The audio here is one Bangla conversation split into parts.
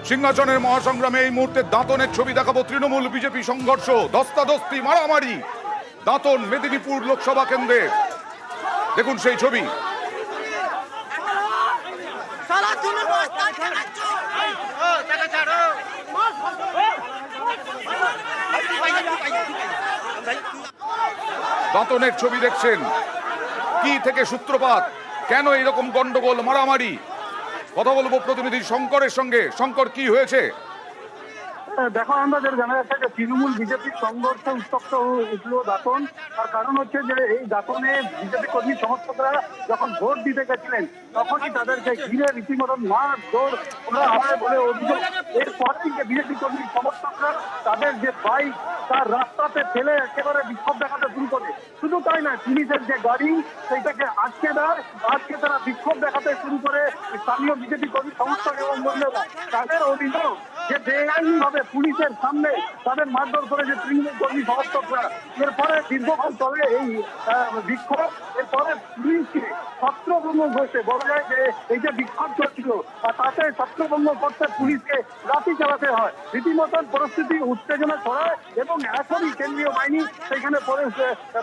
সিংহাসনের মহাসংগ্রামে এই মুহূর্তে দাঁতনের ছবি দেখাবো। তৃণমূল বিজেপি সংঘর্ষ, ধস্তাধস্তি, মারামারি দাঁতন মেদিনীপুর লোকসভা কেন্দ্রে। দেখুন সেই ছবি। দাঁতনের ছবি দেখছেন। কি থেকে সূত্রপাত, কেন এরকম গন্ডগোল, মারামারি? কথা বলবো প্রতিনিধি শঙ্করের সঙ্গে। শঙ্কর, কি হয়েছে? দেখো, আমরা যেটা জানা যাচ্ছে যে তৃণমূল বিজেপির সংঘর্ষে উত্তপ্ত উঠলো দাঁতন। তার কারণ হচ্ছে যে এই দাঁতনে বিজেপি কর্মী সমর্থকরা যখন ভোট দিতে গেছিলেন তখনই তাদেরকে ঘিরে রীতিমতন মার জোর করা হয় বলে অভিযোগ। এরপরেই যে বিজেপি কর্মী সমর্থকরা তাদের যে বাইক তার রাস্তাতে ফেলে একেবারে বিক্ষোভ দেখাতে শুরু করে। শুধু তাই না, পুলিশের যে গাড়ি সেইটাকে আটকে দেয়। আজকে তারা বিক্ষোভ দেখাতে শুরু করে স্থানীয় বিজেপি কর্মী সমর্থক এবং মহিলারা। তাদের অভিযোগ যে বেআইনিভাবে পুলিশের সামনে তাদের মারধর করে যে তৃণমূল কর্মী সমর্থকরা। এরপরে দীর্ঘক্ষণ চলে এই বিক্ষোভ। এরপরে পুলিশকে ছত্রভঙ্গ ঘটে, বলা যায় যে এই যে বিক্ষোভ চলছিল তাতে ছত্রভঙ্গ করতে পুলিশকে লাঠি চালাতে হয়। রীতিমতন পরিস্থিতি উত্তেজনা ছড়ায় এবং এখনই কেন্দ্রীয় বাহিনী সেখানে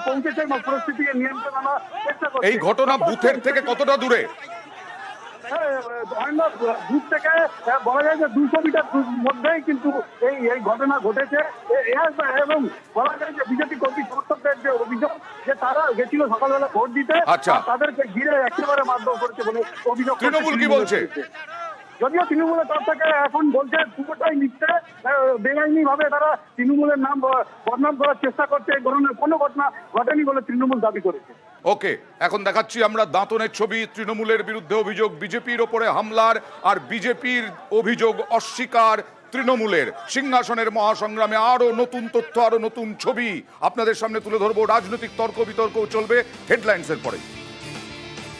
পৌঁছেছে এবং পরিস্থিতিকে নিয়ন্ত্রণ আনার চেষ্টা করছে। এই ঘটনা বুথের থেকে কতটা দূরে? বুথ থেকে বলা যায় যে 200 মিটার মধ্যেই কিন্তু এই ঘটনা ঘটেছে। এবং বলা যায় যে বিজেপি কর্মী সমর্থকদের যে অভিযোগ যে তারা গেছিল সকালবেলা ভোট দিতে, তাদেরকে ঘিরে একেবারে মারধর করেছে বলে অভিযোগ। তৃণমূল কি বলছে? যদিও তৃণমূলের তরফ থেকে এখন বলছে পুরোটাই মিথ্যে, বেআইনি ভাবে তারা তৃণমূলের নাম বদনাম করার চেষ্টা করছে। এই ধরনের কোনো ঘটনা ঘটেনি বলে তৃণমূল দাবি করেছে। ওকে, এখন দেখাচ্ছি আমরা দাঁতনের ছবি। তৃণমূলের বিরুদ্ধে অভিযোগ বিজেপির ওপরে হামলার, আর বিজেপির অভিযোগ অস্বীকার তৃণমূলের। সিংহাসনের মহাসংগ্রামে আরো নতুন তথ্য, আরো নতুন ছবি আপনাদের সামনে তুলে ধরবো। রাজনৈতিক তর্ক বিতর্ক চলবে হেডলাইন্সের পরে।